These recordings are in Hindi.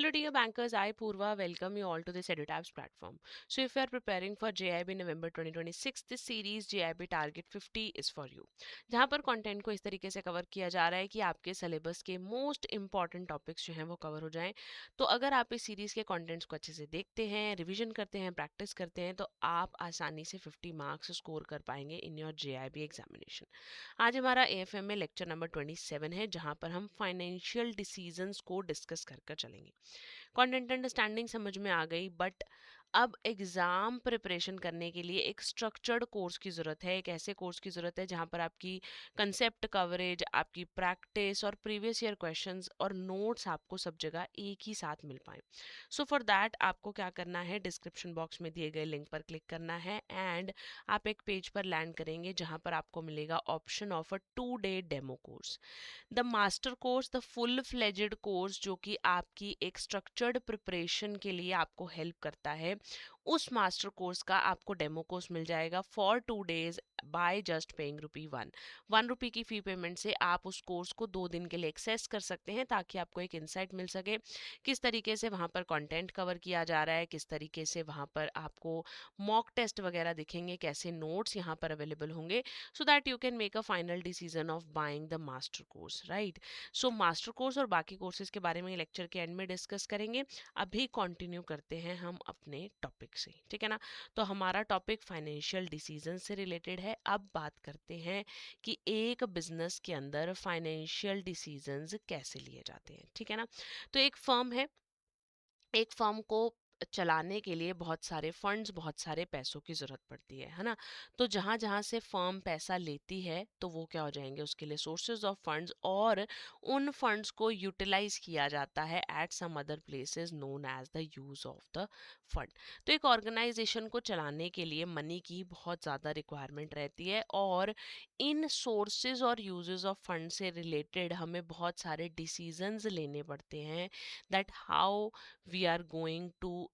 Hello, dear bankers. I, Purva, welcome you all to this EduTabs platform. So, if you are preparing for JIB November 2026, this series JIB Target 50 is for you. जहाँ पर कंटेंट को इस तरीके से कवर किया जा रहा है कि आपके सिलेबस के मोस्ट इंपॉर्टेंट टॉपिक्स जो हैं वो कवर हो जाएं। तो अगर आप इस सीरीज़ के कंटेंट्स को अच्छे से देखते हैं, रिवीजन करते हैं, प्रैक्टिस करते हैं, तो आप आसानी से 50 मार्क्स स्कोर कर पाएंगे इन योर JIB एग्जामिनेशन। आज हमारा AFM में लेक्चर नंबर 27 है, जहाँ पर हम फाइनेंशियल डिसीजंस को डिस्कस कर कर चलेंगे। कंटेंट अंडरस्टैंडिंग समझ में आ गई, बट अब एग्ज़ाम प्रिपरेशन करने के लिए एक स्ट्रक्चर्ड कोर्स की ज़रूरत है। एक ऐसे कोर्स की ज़रूरत है जहाँ पर आपकी कंसेप्ट कवरेज, आपकी प्रैक्टिस और प्रीवियस ईयर क्वेश्चंस और नोट्स आपको सब जगह एक ही साथ मिल पाए। सो फॉर दैट आपको क्या करना है, डिस्क्रिप्शन बॉक्स में दिए गए लिंक पर क्लिक करना है एंड आप एक पेज पर लैंड करेंगे जहाँ पर आपको मिलेगा option of a 2 day demo course. The master course, the full fledged course जो कि आपकी एक स्ट्रक्चर्ड प्रिपरेशन के लिए आपको हेल्प करता है, उस मास्टर कोर्स का आपको डेमो कोर्स मिल जाएगा for 2 days by just paying ₹1 की फी पेमेंट से आप उस कोर्स को 2 दिन के लिए एक्सेस कर सकते हैं, ताकि आपको एक इंसाइट मिल सके किस तरीके से वहाँ पर कंटेंट कवर किया जा रहा है, किस तरीके से वहाँ पर आपको मॉक टेस्ट वगैरह दिखेंगे, कैसे नोट्स यहाँ पर अवेलेबल होंगे, so that you can make a final decision of buying the master course, right. So master course और बाकी कोर्सेज के बारे में लेक्चर के एंड में डिस्कस करेंगे। अभी कंटिन्यू करते हैं हम अपने टॉपिक से, ठीक है ना। तो हमारा टॉपिक फाइनेंशियल डिसीजन से रिलेटेड है। अब बात करते हैं कि एक बिजनेस के अंदर फाइनेंशियल डिसीजंस कैसे लिए जाते हैं, ठीक है ना। तो एक फर्म है, एक फर्म को चलाने के लिए बहुत सारे फंड्स, बहुत सारे पैसों की ज़रूरत पड़ती है ना। तो जहाँ जहाँ से फर्म पैसा लेती है तो वो क्या हो जाएंगे, उसके लिए सोर्सेज ऑफ फंड्स, और उन फंड्स को यूटिलाइज किया जाता है at some other places known as the use of the fund. तो एक ऑर्गेनाइजेशन को चलाने के लिए मनी की बहुत ज़्यादा रिक्वायरमेंट रहती है, और इन सोर्सेज और यूजेस ऑफ फंड से रिलेटेड हमें बहुत सारे डिसीजंस लेने पड़ते हैं, that how we are going to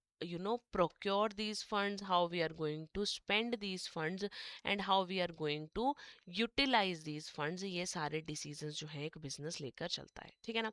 procure these funds, how we are going to spend these funds, and how we are going to utilize these funds। ये सारे डिसीजंस जो है एक बिजनेस लेकर चलता है, ठीक है ना।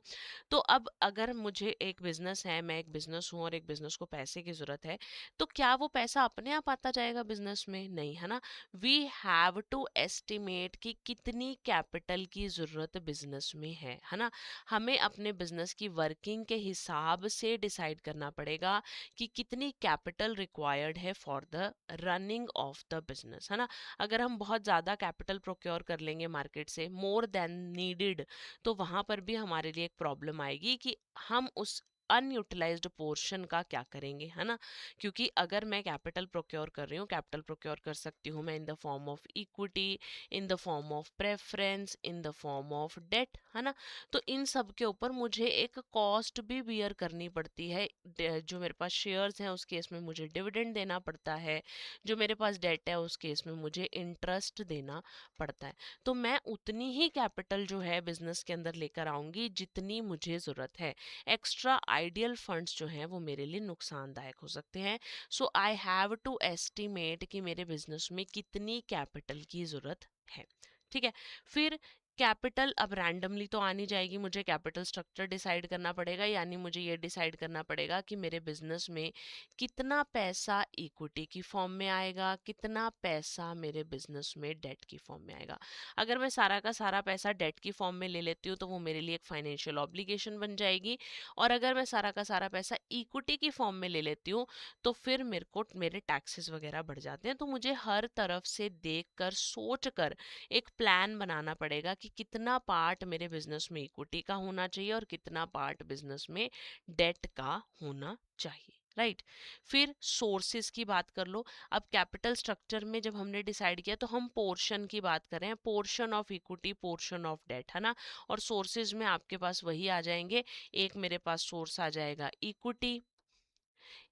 तो अब अगर मुझे एक बिजनेस है, मैं एक बिजनेस हूँ और एक बिजनेस को पैसे की जरूरत है, तो क्या वो पैसा अपने आप आता जाएगा बिजनेस में? नहीं, है ना। वी हैव टू एस्टिमेट कि कितनी कैपिटल की जरूरत बिजनेस में है ना। हमें अपने बिजनेस की वर्किंग के हिसाब से डिसाइड करना पड़ेगा कि कितनी कैपिटल रिक्वायर्ड है for the running of the business, है ना। अगर हम बहुत ज़्यादा कैपिटल प्रोक्योर कर लेंगे मार्केट से, मोर देन नीडेड, तो वहाँ पर भी हमारे लिए एक प्रॉब्लम आएगी कि हम उस अनयूटिलाइज्ड पोर्शन का क्या करेंगे, है ना। क्योंकि अगर मैं कैपिटल प्रोक्योर कर रही हूँ, कैपिटल प्रोक्योर कर सकती हूँ मैं in the form of equity, in the form of preference, in the form of debt, है ना। तो इन सब के ऊपर मुझे एक कॉस्ट भी बियर करनी पड़ती है। जो मेरे पास शेयर्स हैं उस केस में मुझे डिविडेंड देना पड़ता है, जो मेरे पास डेट है उस केस में मुझे इंटरेस्ट देना पड़ता है। तो मैं उतनी ही कैपिटल जो है बिजनेस के अंदर लेकर आऊंगी जितनी मुझे ज़रूरत है। एक्स्ट्रा आइडियल फंड्स जो हैं वो मेरे लिए नुकसानदायक हो सकते हैं। सो आई हैव टू एस्टिमेट कि मेरे बिजनेस में कितनी कैपिटल की ज़रूरत है, ठीक है। फिर कैपिटल अब रैंडमली तो आनी जाएगी, मुझे कैपिटल स्ट्रक्चर डिसाइड करना पड़ेगा, यानी मुझे ये डिसाइड करना पड़ेगा कि मेरे बिजनेस में कितना पैसा इक्विटी की फॉर्म में आएगा, कितना पैसा मेरे बिजनेस में डेट की फॉर्म में आएगा। अगर मैं सारा का सारा पैसा डेट की फॉर्म में ले लेती हूँ तो वो मेरे लिए एक फाइनेंशियल ऑब्लिगेशन बन जाएगी, और अगर मैं सारा का सारा पैसा इक्विटी की फॉर्म में ले लेती हूँ तो फिर मेरे को मेरे टैक्सेस वगैरह बढ़ जाते हैं। तो मुझे हर तरफ से देख कर, सोच कर एक प्लान बनाना पड़ेगा कि कितना पार्ट मेरे बिजनेस में इक्विटी का होना चाहिए और कितना पार्ट बिजनेस में डेट का होना चाहिए, राइट। फिर सोर्सेज की बात कर लो। अब कैपिटल स्ट्रक्चर में जब हमने डिसाइड किया तो हम पोर्शन की बात कर रहे हैं, portion of equity, portion of debt, है ना। और सोर्सेज में आपके पास वही आ जाएंगे, एक मेरे पास सोर्स आ जाएगा इक्विटी,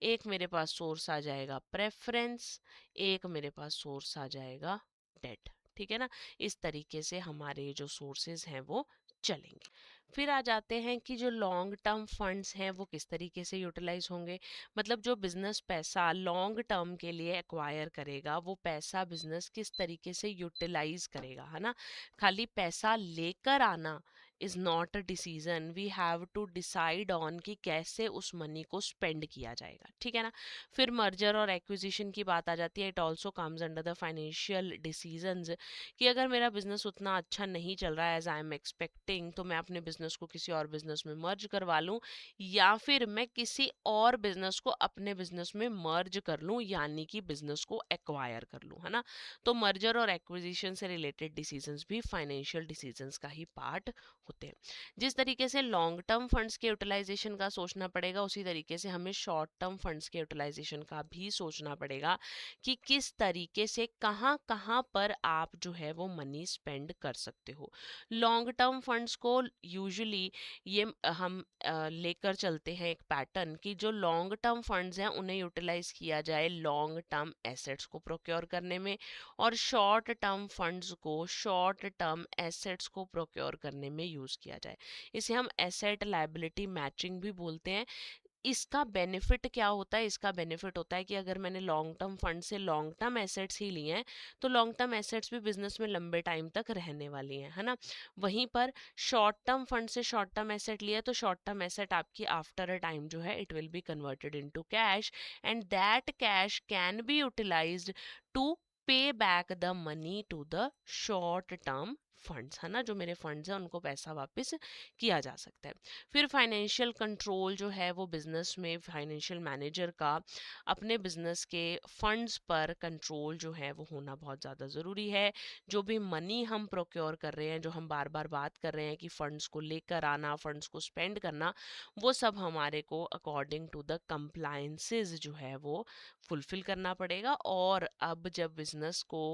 एक मेरे पास सोर्स आ जाएगा प्रेफरेंस, एक मेरे पास सोर्स आ जाएगा डेट, ठीक है ना। इस तरीके से हमारे जो सोर्सेज हैं वो चलेंगे। फिर आ जाते हैं कि जो लॉन्ग टर्म फंड्स हैं वो किस तरीके से यूटिलाइज होंगे। मतलब जो बिजनेस पैसा लॉन्ग टर्म के लिए एक्वायर करेगा, वो पैसा बिजनेस किस तरीके से यूटिलाइज करेगा, है ना। खाली पैसा लेकर आना is not a decision, we have to decide on कि कैसे उस मनी को स्पेंड किया जाएगा, ठीक है ना। फिर मर्जर और एक्विजिशन की बात आ जाती है, it also comes under the financial decisions, कि अगर मेरा बिजनेस उतना अच्छा नहीं चल रहा है एज आई एम एक्सपेक्टिंग, तो मैं अपने बिजनेस को किसी और बिजनेस में मर्ज करवा लूँ, या फिर मैं किसी और बिजनेस को अपने बिजनेस में मर्ज कर लूँ, यानी कि बिजनेस को एक्वायर कर लूँ, है ना। तो मर्जर और एक्विजिशन से रिलेटेड डिसीजंस भी फाइनेंशियल डिसीजंस का ही पार्ट होते हैं। जिस तरीके से लॉन्ग टर्म फंड्स के यूटिलाइजेशन का सोचना पड़ेगा, उसी तरीके से हमें शॉर्ट टर्म फंड्स के यूटिलाइजेशन का भी सोचना पड़ेगा, कि किस तरीके से कहाँ कहाँ पर आप जो है वो मनी स्पेंड कर सकते हो। लॉन्ग टर्म फंड्स को यूजुअली ये हम लेकर चलते हैं एक पैटर्न, कि जो लॉन्ग टर्म फंड्स हैं उन्हें यूटिलाइज किया जाए लॉन्ग टर्म एसेट्स को प्रोक्योर करने में, और शॉर्ट टर्म फंड्स को शॉर्ट टर्म एसेट्स को प्रोक्योर करने में यूज़ किया जाए। इसे हम एसेट लायबिलिटी मैचिंग भी बोलते हैं। इसका बेनिफिट क्या होता है? इसका बेनिफिट होता है कि अगर मैंने लॉन्ग टर्म फंड से लॉन्ग टर्म एसेट्स ही लिए हैं, तो लॉन्ग टर्म एसेट्स भी बिजनेस में लंबे टाइम तक रहने वाली हैं, है ना। वहीं पर शॉर्ट टर्म फंड से शॉर्ट टर्म एसेट लिया, तो शॉर्ट टर्म एसेट आपकी आफ्टर अ टाइम जो है it will be converted into cash, and that cash can be utilised to pay back the money to the short term funds, है ना। जो मेरे फंड्स हैं उनको पैसा वापस किया जा सकता है। फिर फाइनेंशियल कंट्रोल जो है वो बिजनेस में फाइनेंशियल मैनेजर का अपने बिजनेस के फंड्स पर कंट्रोल जो है वो होना बहुत ज़्यादा ज़रूरी है। जो भी मनी हम प्रोक्योर कर रहे हैं, जो हम बार बार बात कर रहे हैं कि फंड्स को लेकर आना, फंड्स को स्पेंड करना, वो सब हमारे को अकॉर्डिंग टू द कंप्लायंसेस जो है वो फुलफिल करना पड़ेगा। और अब जब बिजनेस को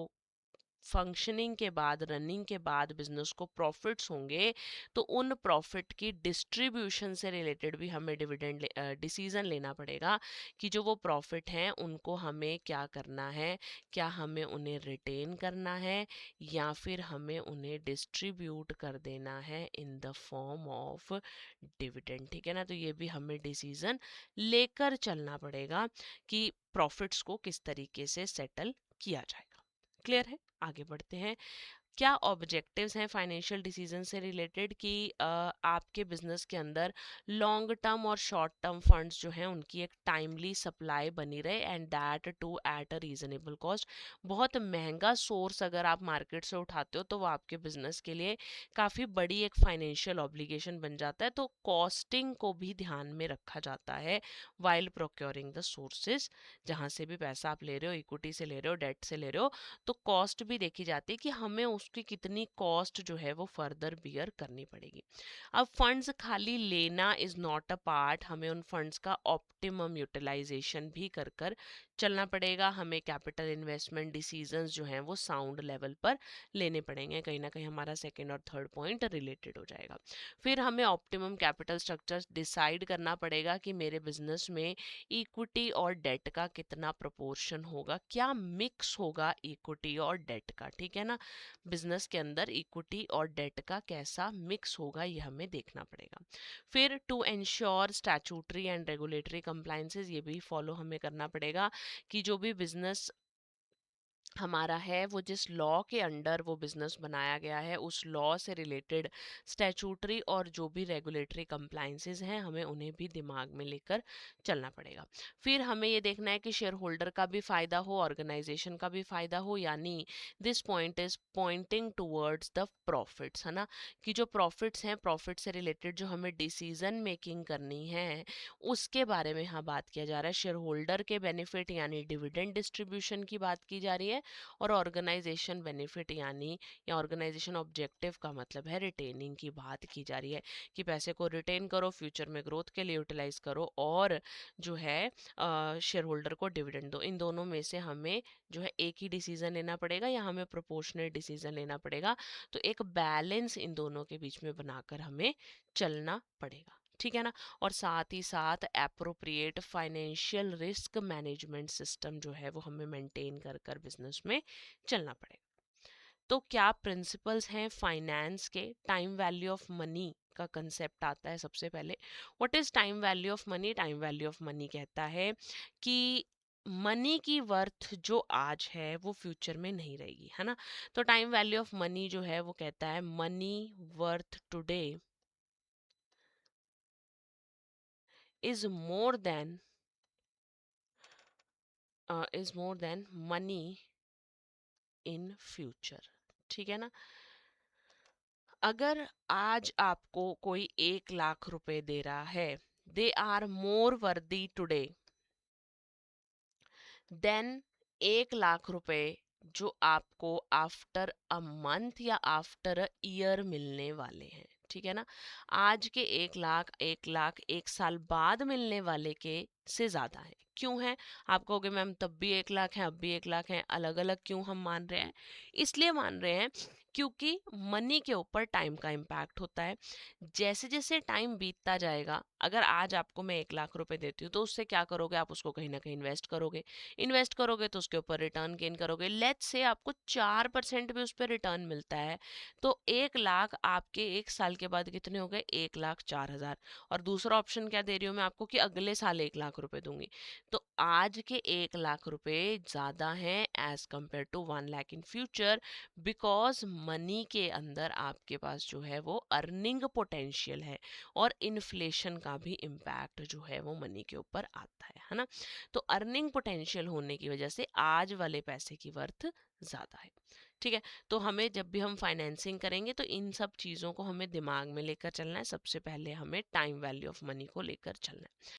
फंक्शनिंग के बाद, रनिंग के बाद बिजनेस को प्रॉफिट्स होंगे, तो उन प्रॉफिट की डिस्ट्रीब्यूशन से रिलेटेड भी हमें डिविडेंड डिसीजन लेना पड़ेगा, कि जो वो प्रॉफिट हैं उनको हमें क्या करना है, क्या हमें उन्हें रिटेन करना है, या फिर हमें उन्हें डिस्ट्रीब्यूट कर देना है इन द फॉर्म ऑफ डिविडेंड, ठीक है ना। तो ये भी हमें डिसीजन लेकर चलना पड़ेगा कि प्रॉफिट्स को किस तरीके से सेटल किया जाएगा। क्लियर है? आगे बढ़ते हैं। क्या ऑब्जेक्टिव्स हैं फाइनेंशियल डिसीजन से रिलेटेड, कि आपके बिजनेस के अंदर लॉन्ग टर्म और शॉर्ट टर्म फंड्स जो हैं उनकी एक टाइमली सप्लाई बनी रहे, and that too at a reasonable cost. बहुत महंगा सोर्स अगर आप मार्केट से उठाते हो, तो वो आपके बिजनेस के लिए काफ़ी बड़ी एक फाइनेंशियल ऑब्लिगेशन बन जाता है। तो कॉस्टिंग को भी ध्यान में रखा जाता है वाइल प्रोक्योरिंग द सोर्सेज। जहाँ से भी पैसा आप ले रहे हो, इक्विटी से ले रहे हो, डेट से ले रहे हो, तो कॉस्ट भी देखी जाती है कि हमें उसकी कितनी कॉस्ट जो है वो फर्दर बियर करनी पड़ेगी। अब फंड्स खाली लेना इज नॉट अ पार्ट, हमें उन फंड्स का ऑप्टिमम यूटिलाइजेशन भी कर कर चलना पड़ेगा। हमें कैपिटल इन्वेस्टमेंट डिसीजंस जो हैं वो साउंड लेवल पर लेने पड़ेंगे। कहीं ना कहीं हमारा सेकेंड और थर्ड पॉइंट रिलेटेड हो जाएगा। फिर हमें ऑप्टिमम कैपिटल स्ट्रक्चर डिसाइड करना पड़ेगा कि मेरे बिजनेस में इक्विटी और डेट का कितना प्रोपोर्शन होगा, क्या मिक्स होगा इक्विटी और डेट का, ठीक है ना। बिजनेस के अंदर इक्विटी और डेट का कैसा मिक्स होगा ये हमें देखना पड़ेगा। फिर to ensure statutory and regulatory compliances, ये भी फॉलो हमें करना पड़ेगा, कि जो भी बिजनेस हमारा है वो जिस लॉ के अंडर वो बिजनेस बनाया गया है, उस लॉ से रिलेटेड स्टैट्यूटरी और जो भी रेगुलेटरी कंप्लायंसेस हैं, हमें उन्हें भी दिमाग में लेकर चलना पड़ेगा। फिर हमें ये देखना है कि शेयर होल्डर का भी फ़ायदा हो, ऑर्गेनाइजेशन का भी फ़ायदा हो, यानी this point is pointing towards the profits, है ना। कि जो प्रॉफिट्स हैं, प्रॉफिट से रिलेटेड जो हमें डिसीजन मेकिंग करनी है, उसके बारे में यहाँ बात किया जा रहा है। शेयर होल्डर के बेनिफिट यानी डिविडेंड डिस्ट्रीब्यूशन की बात की जा रही है, और ऑर्गेनाइजेशन बेनिफिट यानी या ऑर्गेनाइजेशन ऑब्जेक्टिव का मतलब है रिटेनिंग की बात की जा रही है, कि पैसे को रिटेन करो, फ्यूचर में ग्रोथ के लिए यूटिलाइज करो, और जो है शेयर होल्डर को डिविडेंड दो। इन दोनों में से हमें जो है एक ही डिसीजन लेना पड़ेगा, या हमें प्रोपोर्शनल डिसीजन लेना पड़ेगा। तो एक बैलेंस इन दोनों के बीच में बनाकर हमें चलना पड़ेगा, ठीक है ना। और साथ ही साथ appropriate financial risk management system जो है वो हमें मेंटेन कर कर बिजनेस में चलना पड़ेगा। तो क्या प्रिंसिपल्स हैं फाइनेंस के? टाइम वैल्यू ऑफ मनी का कंसेप्ट आता है सबसे पहले। What is time value of money? Time value of money कहता है कि मनी की वर्थ जो आज है वो फ्यूचर में नहीं रहेगी, है ना। तो टाइम वैल्यू ऑफ मनी जो है वो कहता है money worth today is more than money in future. ठीक है ना। अगर आज आपको कोई 1 लाख रुपए दे रहा है, दे आर मोर वर्दी टुडे देन 1 लाख रुपए जो आपको आफ्टर अ मंथ या आफ्टर अ ईयर मिलने वाले हैं। ठीक है ना। आज के 1 लाख 1 लाख 1 साल बाद मिलने वाले के से ज्यादा है। क्यों है? आप कहोगे मैम तब भी 1 लाख है अब भी 1 लाख है, अलग अलग क्यों हम मान रहे हैं? इसलिए मान रहे हैं क्योंकि मनी के ऊपर टाइम का इम्पैक्ट होता है। जैसे जैसे टाइम बीतता जाएगा, अगर आज आपको मैं 1 लाख रुपए देती हूँ तो उससे क्या करोगे? आप उसको कहीं ना कहीं इन्वेस्ट करोगे। इन्वेस्ट करोगे तो उसके ऊपर रिटर्न गेन करोगे। लेट्स से आपको 4% भी उस पर रिटर्न मिलता है, तो 1 लाख आपके 1 साल के बाद कितने हो गए? 1,04,000। और दूसरा ऑप्शन क्या दे रही हूँ मैं आपको? कि अगले साल 1 लाख रुपए दूंगी। तो आज के 1 लाख रुपए ज्यादा हैं as compare to 1 lakh in future, because money के अंदर आपके पास जो है वो अर्निंग पोटेंशियल है, और इन्फ्लेशन का भी इम्पैक्ट जो है वो मनी के ऊपर आता है ना। तो अर्निंग पोटेंशियल होने की वजह से आज वाले पैसे की वर्थ ज़्यादा है। ठीक है। तो हमें जब भी हम फाइनेंसिंग करेंगे तो इन सब चीज़ों को हमें दिमाग में लेकर चलना है। सबसे पहले हमें टाइम वैल्यू ऑफ मनी को लेकर चलना है।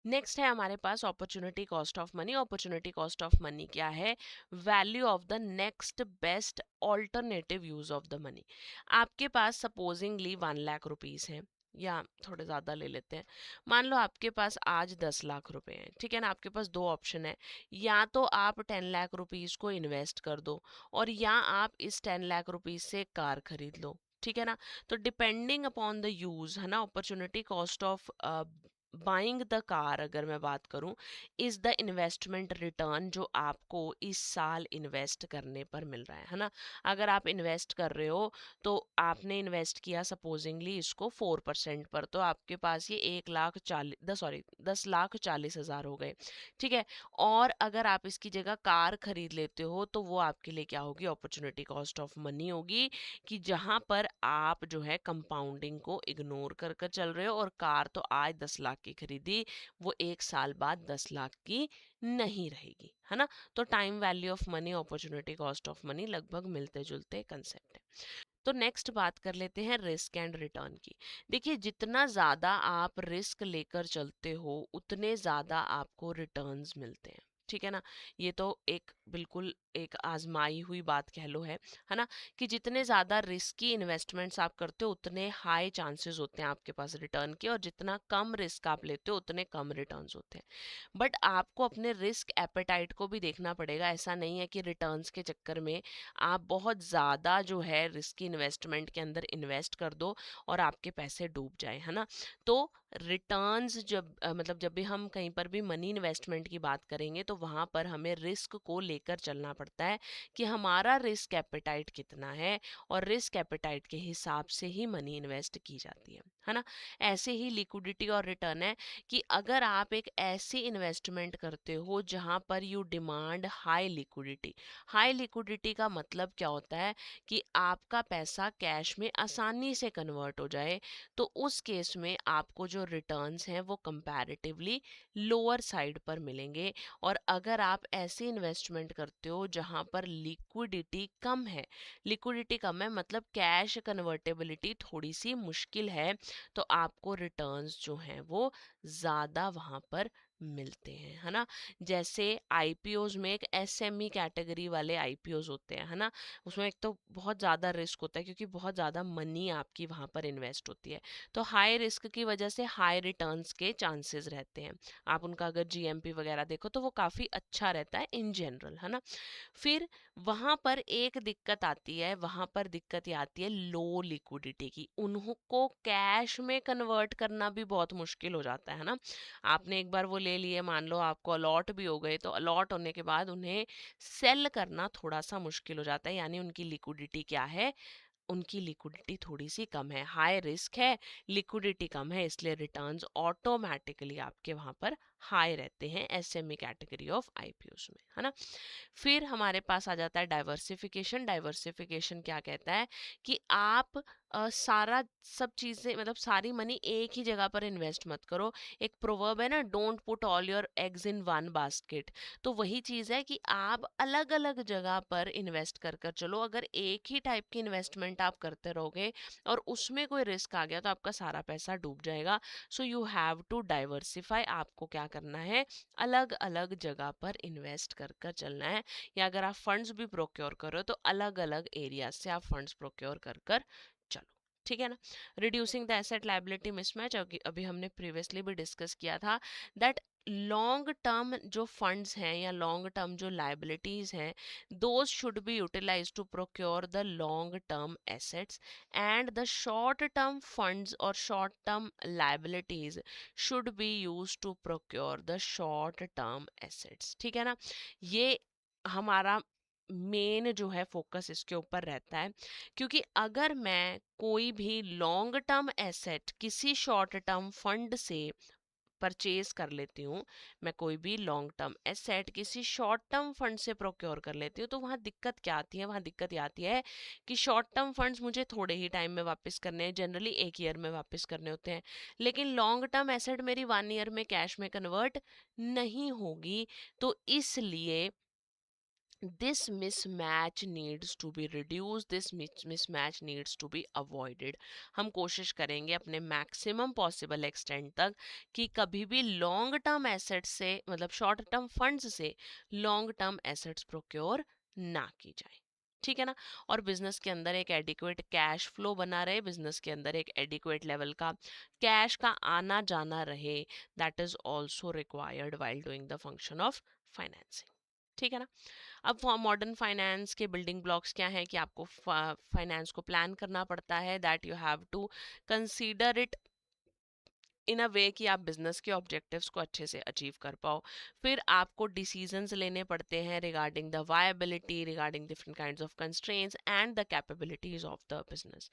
नेक्स्ट है हमारे पास opportunity cost of money. Opportunity cost of money क्या है? Value of the next best alternative use of the money. आपके पास सपोजिंगली 1 लाख रुपीज हैं, या थोड़े ज़्यादा ले लेते हैं। मान लो आपके पास आज 10 लाख रुपए हैं। ठीक है ना। आपके पास दो ऑप्शन है, या तो आप 10 लाख रुपीज को इन्वेस्ट कर दो, और या आप इस 10 लाख रुपीज से कार खरीद लो। ठीक है ना। तो डिपेंडिंग अपॉन द यूज, है ना, opportunity cost of buying the car अगर मैं बात करूं, इज द इन्वेस्टमेंट रिटर्न जो आपको इस साल इन्वेस्ट करने पर मिल रहा है ना। अगर आप इन्वेस्ट कर रहे हो तो आपने इन्वेस्ट किया सपोजिंगली इसको 4% पर, तो आपके पास ये 10 लाख 40 हजार हो गए। ठीक है। और अगर आप इसकी जगह कार खरीद लेते हो तो वो आपके लिए क्या होगी? अपॉर्चुनिटी कॉस्ट ऑफ मनी होगी, कि जहां पर आप जो है कंपाउंडिंग को इग्नोर कर कर चल रहे हो, और कार तो आज 10 लाख की खरीदी, वो 1 साल बाद 10 लाख की नहीं रहेगी, है ना। तो time value of money, opportunity cost of money लगभग मिलते जुलते कंसेप्ट है। तो नेक्स्ट बात कर लेते हैं रिस्क एंड रिटर्न की। देखिए, जितना ज़्यादा आप रिस्क लेकर चलते हो उतने ज़्यादा आपको रिटर्न्स मिलते हैं। ठीक है ना। ये तो एक बिल्कुल एक आजमाई हुई बात कह लो है ना, कि जितने ज़्यादा रिस्की इन्वेस्टमेंट्स आप करते हो उतने हाई चांसेस होते हैं आपके पास रिटर्न के, और जितना कम रिस्क आप लेते हो उतने कम रिटर्न्स होते हैं। बट आपको अपने रिस्क एपेटाइट को भी देखना पड़ेगा। ऐसा नहीं है कि रिटर्न्स के चक्कर में आप बहुत ज़्यादा जो है रिस्की इन्वेस्टमेंट के अंदर इन्वेस्ट कर दो और आपके पैसे डूब जाए, है ना। तो रिटर्न्स जब मतलब जब भी हम कहीं पर भी मनी इन्वेस्टमेंट की बात करेंगे तो वहाँ पर हमें रिस्क को लेकर चलना पड़ता है, कि हमारा रिस्क एपेटाइट कितना है, और रिस्क एपेटाइट के हिसाब से ही मनी इन्वेस्ट की जाती है ना। ऐसे ही लिक्विडिटी और रिटर्न है, कि अगर आप एक ऐसी इन्वेस्टमेंट करते हो जहां पर you demand high liquidity. High liquidity का मतलब क्या होता है? कि आपका पैसा कैश में आसानी से कन्वर्ट हो जाए, तो उस केस में आपको जो रिटर्न्स हैं वो कंपैरेटिवली लोअर साइड पर मिलेंगे। और अगर आप ऐसी इन्वेस्टमेंट करते हो जहां पर लिक्विडिटी कम है, लिक्विडिटी कम है मतलब कैश कन्वर्टेबिलिटी थोड़ी सी मुश्किल है, तो आपको रिटर्न्स जो हैं वो ज़्यादा वहाँ पर मिलते हैं, है ना। जैसे आईपीओज में एक एसएमई कैटेगरी वाले आईपीओज होते हैं, है ना। उसमें एक तो बहुत ज़्यादा रिस्क होता है क्योंकि बहुत ज़्यादा मनी आपकी वहाँ पर इन्वेस्ट होती है, तो हाई रिस्क की वजह से हाई रिटर्न्स के चांसेस रहते हैं। आप उनका अगर जीएमपी वगैरह देखो तो वो काफ़ी अच्छा रहता है इन जनरल, है ना। फिर वहां पर एक दिक्कत आती है, वहां पर दिक्कत ये आती है लो लिक्विडिटी की। उनको कैश में कन्वर्ट करना भी बहुत मुश्किल हो जाता है ना। आपने एक बार वो ले लिए, मान लो आपको अलॉट भी हो गए, तो अलॉट होने के बाद उन्हें सेल करना थोड़ा सा मुश्किल हो जाता है, यानी उनकी लिक्विडिटी क्या है? उनकी लिक्विडिटी थोड़ी सी कम है, हाई रिस्क है, लिक्विडिटी कम है, इसलिए रिटर्न्स ऑटोमेटिकली आपके वहां पर हाई रहते हैं एसएमई कैटेगरी ऑफ आईपीओस में, है ना। फिर हमारे पास आ जाता है डाइवर्सिफिकेशन। डाइवर्सिफिकेशन क्या कहता है कि आप सारा सब चीज़ें मतलब सारी मनी एक ही जगह पर इन्वेस्ट मत करो। एक प्रोवर्ब है ना, don't put all your eggs in one basket. तो वही चीज़ है कि आप अलग अलग जगह पर इन्वेस्ट कर कर चलो। अगर एक ही टाइप की इन्वेस्टमेंट आप करते रहोगे और उसमें कोई रिस्क आ गया तो आपका सारा पैसा डूब जाएगा। So you have to diversify. आपको क्या करना है, अलग अलग जगह पर इन्वेस्ट कर कर चलना है। या अगर आप फंड्स भी प्रोक्योर करो तो अलग अलग एरिया से आप फंड्स प्रोक्योर कर कर चलो, ठीक है ना। Reducing the asset liability mismatch, अभी हमने प्रीवियसली भी डिस्कस किया था दैट लॉन्ग टर्म जो फंड्स हैं या लॉन्ग टर्म जो लाइबिलिटीज हैं, those should be utilise to procure the long term assets and the short term funds और short term liabilities should be use to procure the short term assets, ठीक है ना। ये हमारा मेन जो है फोकस इसके ऊपर रहता है, क्योंकि अगर मैं कोई भी लॉन्ग टर्म एसेट किसी शॉर्ट टर्म फंड से परचेज कर लेती हूँ, मैं कोई भी लॉन्ग टर्म एसेट किसी शॉर्ट टर्म फंड से प्रोक्योर कर लेती हूँ, तो वहाँ दिक्कत क्या आती है, वहाँ दिक्कत ये आती है कि शॉर्ट टर्म फंड्स मुझे थोड़े ही टाइम में वापस करने हैं, जनरली 1 ईयर में वापस करने होते हैं। लेकिन लॉन्ग टर्म एसेट मेरी 1 ईयर में कैश में कन्वर्ट नहीं होगी। तो इसलिए this mismatch needs to be reduced, this mismatch needs to be avoided। हम कोशिश करेंगे अपने मैक्सिमम पॉसिबल एक्सटेंट तक कि कभी भी लॉन्ग टर्म एसेट्स से मतलब शॉर्ट टर्म फंड्स से लॉन्ग टर्म एसेट्स प्रोक्योर ना की जाए, ठीक है ना। और बिजनेस के अंदर एक एडिक्वेट कैश फ्लो बना रहे, बिजनेस के अंदर एक एडिक्वेट लेवल का कैश का आना जाना रहे, that is also required while doing the function of financing, ठीक है ना। अब मॉडर्न फाइनेंस के बिल्डिंग ब्लॉक्स क्या हैं कि आपको फाइनेंस को प्लान करना पड़ता है, that you have to consider it in a way कि आप बिजनेस के ऑब्जेक्टिव्स को अच्छे से अचीव कर पाओ। फिर आपको डिसीजंस लेने पड़ते हैं regarding the viability, regarding different kinds of constraints and the capabilities of the business.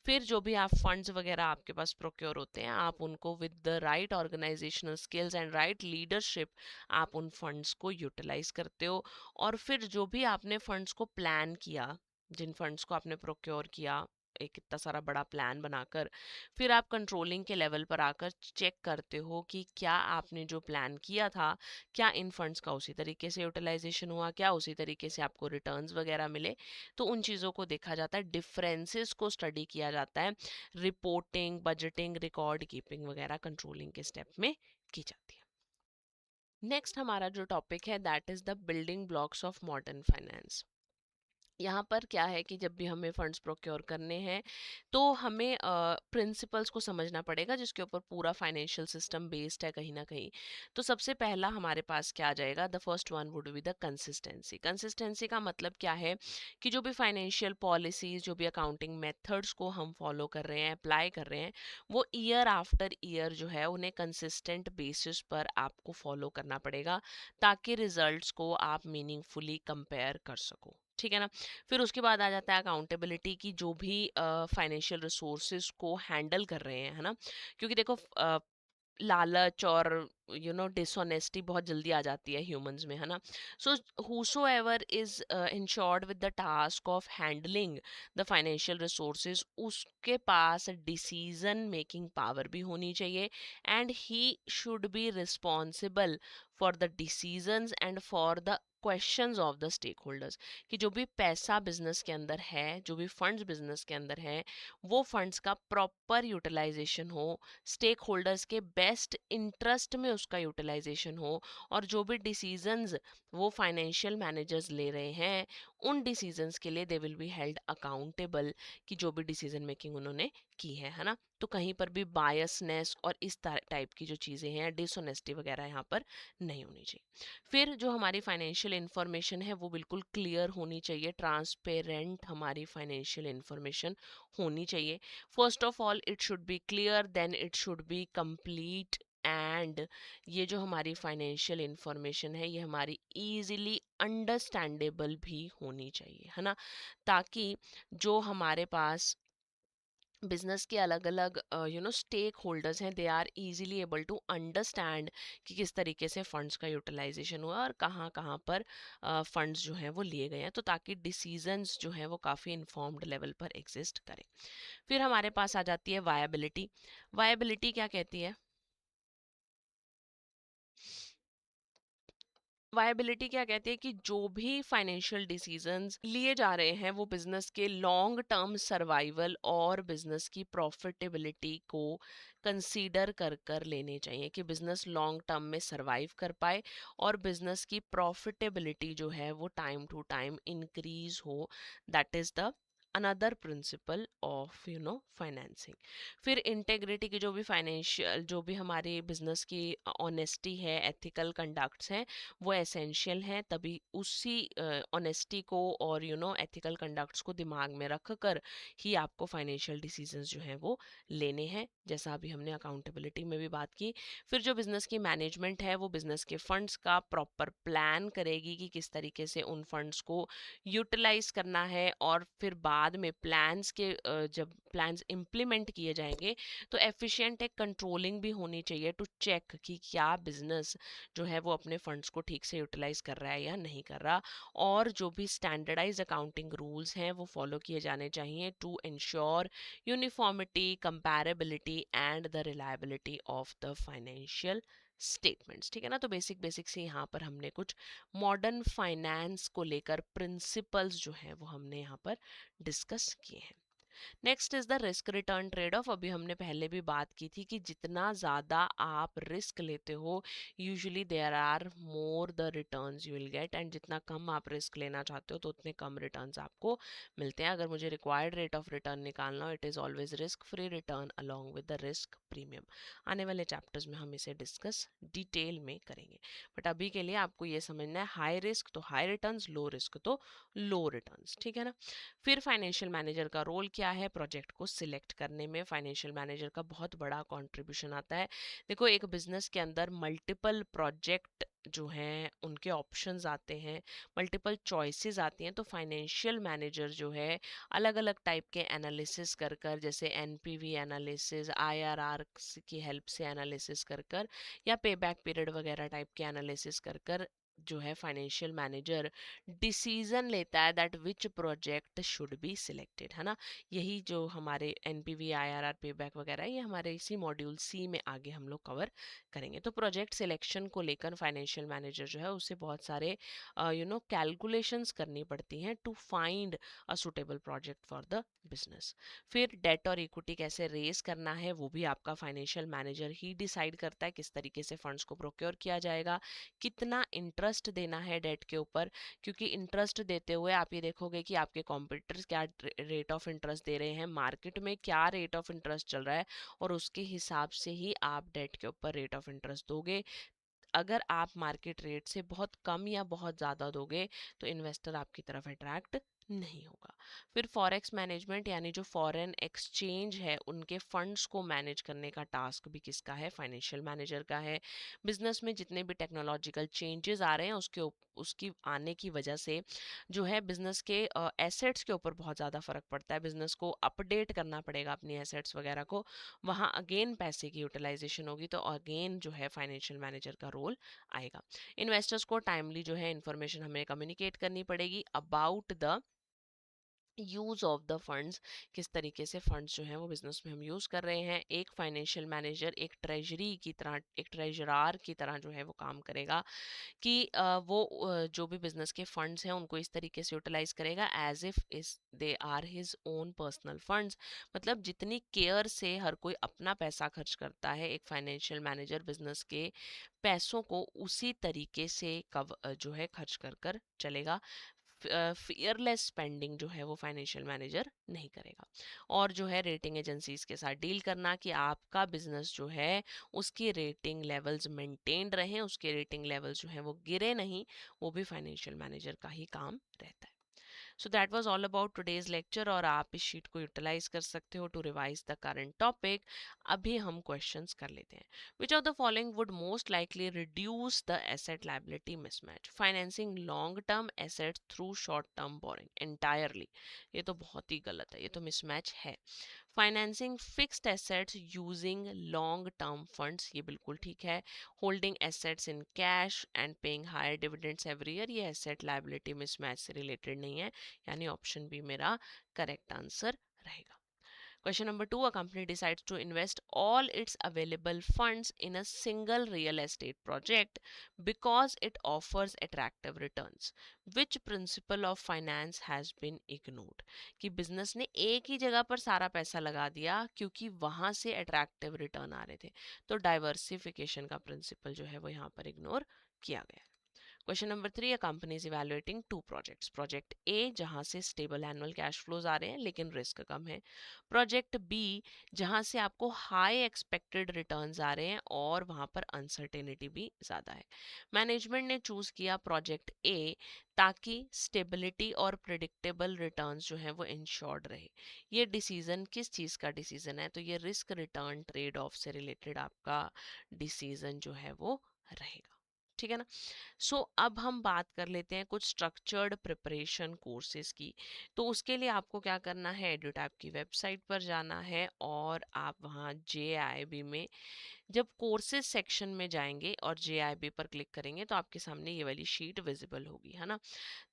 फिर जो भी आप फंड्स वगैरह आपके पास प्रोक्योर होते हैं, आप उनको with the right organizational skills and right leadership आप उन फंड्स को यूटिलाइज करते हो। और फिर जो भी आपने फंड्स को प्लान किया, जिन फंड्स को आपने प्रोक्योर किया एक इतना सारा बड़ा प्लान बनाकर, फिर आप कंट्रोलिंग के लेवल पर आकर चेक करते हो कि क्या आपने जो प्लान किया था, क्या इन फंड्स का उसी तरीके से यूटिलाइजेशन हुआ, क्या उसी तरीके से आपको रिटर्न्स वगैरह मिले। तो उन चीज़ों को देखा जाता है, डिफरेंसेस को स्टडी किया जाता है, रिपोर्टिंग, बजटिंग, रिकॉर्ड कीपिंग वगैरह कंट्रोलिंग के स्टेप में की जाती है। नेक्स्ट हमारा जो टॉपिक है that is the building blocks of modern finance. यहाँ पर क्या है कि जब भी हमें फंड्स प्रोक्योर करने हैं तो हमें प्रिंसिपल्स को समझना पड़ेगा जिसके ऊपर पूरा फाइनेंशियल सिस्टम बेस्ड है कहीं ना कहीं। तो सबसे पहला हमारे पास क्या आ जाएगा, the first one would be the consistency. Consistency का मतलब क्या है कि जो भी फाइनेंशियल पॉलिसीज, जो भी अकाउंटिंग मेथड्स को हम फॉलो कर रहे हैं, अप्लाई कर रहे हैं, वो ईयर आफ्टर ईयर जो है उन्हें कंसिस्टेंट बेसिस पर आपको फॉलो करना पड़ेगा ताकि रिजल्ट्स को आप मीनिंगफुली कंपेयर कर सको, ठीक है ना। फिर उसके बाद आ जाता है अकाउंटेबिलिटी की, जो भी फाइनेंशियल रिसोर्सेज को हैंडल कर रहे हैं, है ना। क्योंकि देखो लालच और डिसऑनेस्टी बहुत जल्दी आ जाती है ह्यूमंस में, है ना। So whosoever is insured with the task of handling the financial resources, उसके पास डिसीजन मेकिंग पावर भी होनी चाहिए and he should be responsible for the decisions and for the questions of the stakeholders. कि जो भी पैसा बिजनेस के अंदर है, जो भी फंड्स बिजनेस के अंदर है, वो फंड्स का प्रॉपर यूटिलाइजेशन हो, स्टेक होल्डर्स के बेस्ट इंटरेस्ट में उसका यूटिलाइजेशन हो, और जो भी डिसीजंस वो फाइनेंशियल मैनेजर्स ले रहे हैं उन डिसीजंस के लिए they will be held accountable कि जो भी डिसीजन मेकिंग उन्होंने की है ना। तो कहीं पर भी बायसनेस और इस टाइप की जो चीज़ें हैं, डिसऑनेस्टी वगैरह यहाँ पर नहीं होनी चाहिए। फिर जो हमारी फाइनेंशियल इंफॉर्मेशन है वो बिल्कुल क्लियर होनी चाहिए, ट्रांसपेरेंट हमारी फाइनेंशियल इंफॉर्मेशन होनी चाहिए। First of all it should be clear, then it should be complete, and ये जो हमारी फाइनेंशियल इंफॉर्मेशन है ये हमारी इजीली अंडरस्टैंडेबल भी होनी चाहिए, है ना, ताकि जो हमारे पास बिजनेस के अलग अलग स्टेक होल्डर्स हैं, they are easily able to understand कि किस तरीके से फंड्स का यूटिलाइजेशन हुआ और कहाँ कहाँ पर फंड्स जो हैं वो लिए गए हैं, तो ताकि डिसीजंस जो हैं वो काफ़ी इन्फॉर्म्ड लेवल पर एग्जिस्ट करें। फिर हमारे पास आ जाती है वायबिलिटी। वायबिलिटी क्या कहती है? वायबिलिटी क्या कहती है कि जो भी फाइनेंशियल डिसीजंस लिए जा रहे हैं वो बिजनेस के लॉन्ग टर्म सर्वाइवल और बिजनेस की प्रॉफिटेबिलिटी को कंसीडर कर कर लेने चाहिए, कि बिजनेस लॉन्ग टर्म में सर्वाइव कर पाए और बिजनेस की प्रॉफिटेबिलिटी जो है वो टाइम टू टाइम इंक्रीज हो। That is the another principle of financing. फिर इंटेग्रिटी की जो भी फाइनेंशियल, जो भी हमारे बिजनेस की ऑनेस्टी है, एथिकल कंडक्ट्स हैं, वो एसेंशियल हैं, तभी उसी ऑनेस्टी को और एथिकल कंडक्ट्स को दिमाग में रख कर ही आपको फाइनेंशियल डिसीजंस जो हैं वो लेने हैं, जैसा अभी हमने अकाउंटेबिलिटी में भी बात की। फिर जो बिजनेस की मैनेजमेंट है वो बिजनेस के फंड्स का प्रॉपर प्लान करेगी कि किस तरीके से उन फंड्स को यूटिलाइज करना है, और फिर बाद में प्लान्स के जब प्लान्स इम्प्लीमेंट किए जाएंगे तो एफिशिएंट एक कंट्रोलिंग भी होनी चाहिए टू चेक कि क्या बिजनेस जो है वो अपने फंड्स को ठीक से यूटिलाइज कर रहा है या नहीं कर रहा, और जो भी स्टैंडर्डाइज अकाउंटिंग रूल्स हैं वो फॉलो किए जाने चाहिए to ensure uniformity, comparability and the reliability of the financial statements. ठीक है ना, तो बेसिक बेसिक से यहाँ पर हमने कुछ मॉडर्न फाइनेंस को लेकर प्रिंसिपल्स जो हैं वो हमने यहाँ पर डिस्कस किए हैं। Next is the risk return trade off. अभी हमने पहले भी बात की थी कि जितना ज़्यादा आप रिस्क लेते हो usually there are more the returns you will get, and जितना कम आप रिस्क लेना चाहते हो तो उतने कम रिटर्न्स आपको मिलते हैं। अगर मुझे रिक्वायर्ड रेट ऑफ रिटर्न निकालना हो, it is always risk free return along with the risk premium. आने वाले चैप्टर्स में हम इसे डिस्कस डिटेल में करेंगे, बट अभी के लिए आपको ये समझना है हाई रिस्क तो हाई रिटर्न्स, लो रिस्क तो लो रिटर्न्स। ठीक है ना। फिर फाइनेंशियल मैनेजर का रोल क्या है? प्रोजेक्ट को सिलेक्ट करने में फाइनेंशियल मैनेजर का बहुत बड़ा कंट्रीब्यूशन आता है। देखो, एक बिजनेस के अंदर मल्टीपल प्रोजेक्ट जो हैं उनके ऑप्शंस आते हैं, मल्टीपल चॉइसेस आती हैं, तो फाइनेंशियल मैनेजर जो है अलग अलग टाइप के एनालिसिस कर कर, जैसे एनपीवी एनालिसिस, आईआरआर की हेल्प से एनालिसिस कर कर, या पे बैक पीरियड वगैरह टाइप के एनालिसिस कर कर जो है फाइनेंशियल मैनेजर डिसीजन लेता है that which project should be selected, है ना। यही जो हमारे एनपीवी, आईआरआर, पेबैक वगैरह ये हमारे इसी मॉड्यूल सी में आगे हम लोग कवर करेंगे। तो प्रोजेक्ट सिलेक्शन को लेकर फाइनेंशियल मैनेजर जो है उससे बहुत सारे कैलकुलेशंस करनी पड़ती हैं to find a suitable project for the business. फिर डेट और इक्विटी कैसे रेज करना है वो भी आपका फाइनेंशियल मैनेजर ही डिसाइड करता है, किस तरीके से फंड्स को प्रोक्योर किया जाएगा, कितना इंटरेस्ट देना है डेट के ऊपर, क्योंकि इंटरेस्ट देते हुए आप ये देखोगे कि आपके कॉम्पिटिटर्स क्या रेट ऑफ इंटरेस्ट दे रहे हैं, मार्केट में क्या रेट ऑफ इंटरेस्ट चल रहा है, और उसके हिसाब से ही आप डेट के ऊपर रेट ऑफ इंटरेस्ट दोगे। अगर आप मार्केट रेट से बहुत कम या बहुत ज़्यादा दोगे तो इन्वेस्टर आपकी तरफ अट्रैक्ट नहीं होगा। फिर फॉरेक्स मैनेजमेंट, यानी जो फॉरेन एक्सचेंज है उनके फंड्स को मैनेज करने का टास्क भी किसका है? फाइनेंशियल मैनेजर का है। बिजनेस में जितने भी टेक्नोलॉजिकल चेंजेस आ रहे हैं उसकी आने की वजह से जो है बिजनेस के एसेट्स के ऊपर बहुत ज़्यादा फर्क पड़ता है, बिजनेस को अपडेट करना पड़ेगा अपनी एसेट्स वगैरह को, वहाँ अगेन पैसे की यूटिलाइजेशन होगी, तो अगेन जो है फाइनेंशियल मैनेजर का रोल आएगा। इन्वेस्टर्स को टाइमली जो है इंफॉर्मेशन हमें कम्युनिकेट करनी पड़ेगी about the use of the funds, किस तरीके से फंड्स जो हैं वो बिजनेस में हम यूज़ कर रहे हैं। एक फाइनेंशियल मैनेजर एक ट्रेजरी की तरह, एक ट्रेजरार की तरह जो है वो काम करेगा, कि वो जो भी बिजनेस के फंड्स हैं उनको इस तरीके से यूटिलाइज करेगा as if is they are his own personal funds. मतलब जितनी केयर से हर कोई अपना पैसा खर्च करता है, एक फाइनेंशियल मैनेजर बिजनेस के पैसों को उसी तरीके से जो है खर्च कर कर चलेगा। फियरलेस स्पेंडिंग जो है वो फाइनेंशियल मैनेजर नहीं करेगा। और जो है रेटिंग एजेंसीज के साथ डील करना, कि आपका बिजनेस जो है उसकी रेटिंग लेवल्स मेंटेन रहें, उसके रेटिंग लेवल्स जो हैं वो गिरे नहीं, वो भी फाइनेंशियल मैनेजर का ही काम रहता है। So that was all about today's lecture, और आप इस शीट को यूटिलाइज कर सकते हो to revise the current topic. अभी हम क्वेश्चंस कर लेते हैं। Which of the following would most likely reduce the asset liability mismatch? Financing long term assets through short term borrowing entirely, ये तो बहुत ही गलत है, ये तो मिसमैच है। Financing fixed assets using long term funds, ये बिल्कुल ठीक है। Holding assets in cash and paying higher dividends every year, ये एसेट लायबिलिटी मिसमैच से रिलेटेड नहीं है, यानी ऑप्शन बी मेरा करेक्ट आंसर रहेगा। Question number 2, a company decides to invest all its available funds in a single real estate project because it offers attractive returns. Which principle of finance has been ignored? कि बिजनेस ने एक ही जगह पर सारा पैसा लगा दिया क्योंकि वहां से अट्रैक्टिव रिटर्न आ रहे थे, तो डाइवर्सिफिकेशन का प्रिंसिपल जो है वो यहाँ पर इग्नोर किया गया। Question number 3, a company is evaluating two projects. Project A जहां से स्टेबल एनुअल कैश फ्लोज आ रहे हैं लेकिन रिस्क कम है, प्रोजेक्ट बी जहां से आपको हाई एक्सपेक्टेड रिटर्न्स आ रहे हैं और वहां पर अनसर्टेनिटी भी ज़्यादा है। मैनेजमेंट ने चूज किया प्रोजेक्ट ए ताकि स्टेबिलिटी और प्रिडिक्टेबल रिटर्न्स जो है वो इंश्योर्ड रहे। ये डिसीजन किस चीज़ का डिसीजन है? तो ये रिस्क रिटर्न ट्रेड ऑफ से रिलेटेड आपका डिसीजन जो है वो रहेगा। ठीक है ना? अब हम बात कर लेते हैं कुछ स्ट्रक्चर्ड प्रिपरेशन कोर्सेज की। तो उसके लिए आपको क्या करना है, एडुटैप की वेबसाइट पर जाना है और आप वहाँ JIB में जब कोर्सेज सेक्शन में जाएंगे और JIB पर क्लिक करेंगे तो आपके सामने ये वाली शीट विजिबल होगी, है ना?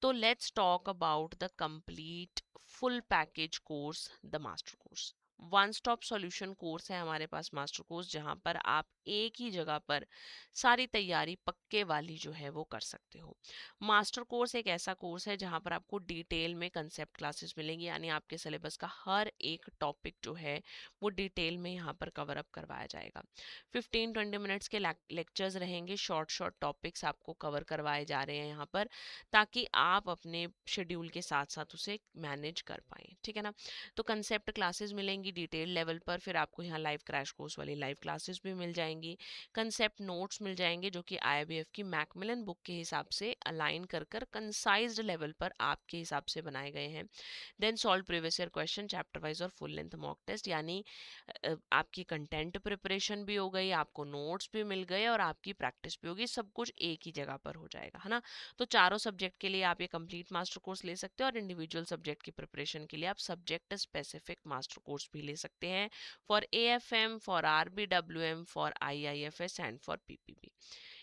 तो let's talk about the complete full package course, the master course. One stop solution course है हमारे पास मास्टर कोर्स, जहां पर आप एक ही जगह पर सारी तैयारी पक्के वाली जो है वो कर सकते हो। मास्टर कोर्स एक ऐसा कोर्स है जहां पर आपको डिटेल में कंसेप्ट क्लासेस मिलेंगी, यानी आपके सिलेबस का हर एक टॉपिक जो है वो डिटेल में यहाँ पर कवर अप करवाया जाएगा। 15-20 मिनट्स के लेक्चर्स रहेंगे, शॉर्ट शॉर्ट टॉपिक्स आपको कवर करवाए जा रहे हैं यहाँ पर, ताकि आप अपने शेड्यूल के साथ साथ उसे मैनेज कर पाएँ। ठीक है ना? तो कंसेप्ट क्लासेस मिलेंगी डिटेल लेवल पर, फिर आपको यहाँ लाइव क्रैश कोर्स वाली लाइव क्लासेस भी मिल जाएंगी, कंसेप्ट नोट्स मिल जाएंगे जो कि IIBF की मैकमिलन बुक के हिसाब से अलाइन कर कर कंसाइज्ड लेवल पर आपके हिसाब से बनाए गए हैं। Then solve previous year question chapter wise और फुल लेंथ मॉक टेस्ट, यानी आपकी कंटेंट प्रिपरेशन भी हो गई, आपको नोट्स भी मिल गए और आपकी प्रैक्टिस भी होगी, सब कुछ एक ही जगह पर हो जाएगा, है ना? तो चारों सब्जेक्ट के लिए आप ये कंप्लीट मास्टर कोर्स ले सकते हैं और इंडिविजुअल सब्जेक्ट की प्रिपरेशन के लिए आप सब्जेक्ट स्पेसिफिक मास्टर कोर्स भी ले सकते हैं, for AFM, for RBWM, for IIFS and for PPB।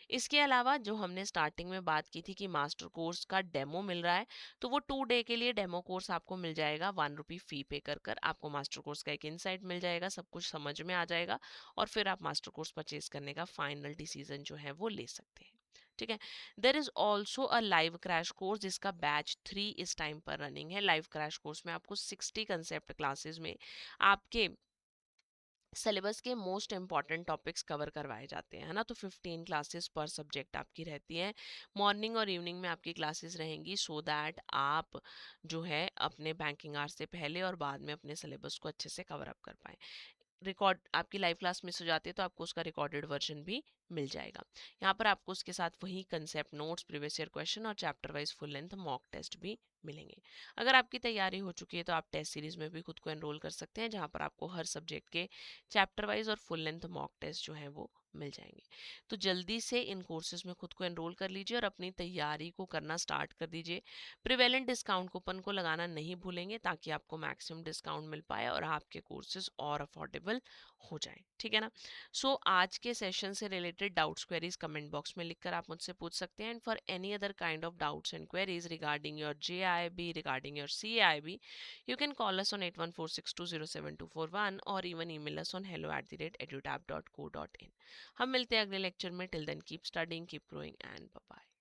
इसके अलावा जो हमने स्टार्टिंग में बात की थी कि मास्टर कोर्स का डेमो मिल रहा है, तो वो 2 डे के लिए डेमो कोर्स आपको मिल जाएगा, 1 रुपी फी पे कर कर आपको मास्टर कोर्स का एक इनसाइट मिल जाएगा, सब कुछ समझ में आ जाएगा और फिर आप मास्टर कोर्स परचेज करने का फाइनल डिसीजन जो है वो ले सकते हैं। ठीक है? There is also a live crash course जिसका बैच 3 इस टाइम पर रनिंग है। लाइव क्रैश कोर्स में आपको 60 कंसेप्ट क्लासेस में आपके सिलेबस के मोस्ट इंपॉर्टेंट टॉपिक्स कवर करवाए जाते हैं, है ना? तो 15 क्लासेस पर सब्जेक्ट आपकी रहती हैं, मॉर्निंग और इवनिंग में आपकी क्लासेस रहेंगी, सो दैट आप जो है अपने बैंकिंग आवर्स से पहले और बाद में अपने सिलेबस को अच्छे से कवर अप कर पाएँ। रिकॉर्ड आपकी लाइव क्लास मिस हो जाती है तो आपको उसका रिकॉर्डेड वर्जन भी मिल जाएगा। यहाँ पर आपको उसके साथ वही concept notes, previous year question और chapter wise full length mock test भी मिलेंगे। अगर आपकी तैयारी हो चुकी है तो आप टेस्ट सीरीज में भी खुद को एनरोल कर सकते हैं, जहाँ पर आपको हर सब्जेक्ट के चैप्टर वाइज और फुल लेंथ मॉक टेस्ट जो है वो मिल जाएंगे। तो जल्दी से इन कोर्सेज में खुद को एनरोल कर लीजिए और अपनी तैयारी को करना स्टार्ट कर दीजिए। प्रिवेलेंट डिस्काउंट कूपन को लगाना नहीं भूलेंगे ताकि आपको मैक्सिमम डिस्काउंट मिल पाए और आपके कोर्सेज और अफोर्डेबल हो जाए। ठीक है ना? आज के सेशन से related doubts queries comment box में लिखकर आप मुझसे पूछ सकते हैं, and for any other kind of doubts and queries regarding your JIB, regarding your CIB, you can call us on 8146207241 or even email us on hello@edutab.co.in। हम मिलते हैं अगले लेक्चर में। Till then keep studying, keep growing and bye bye.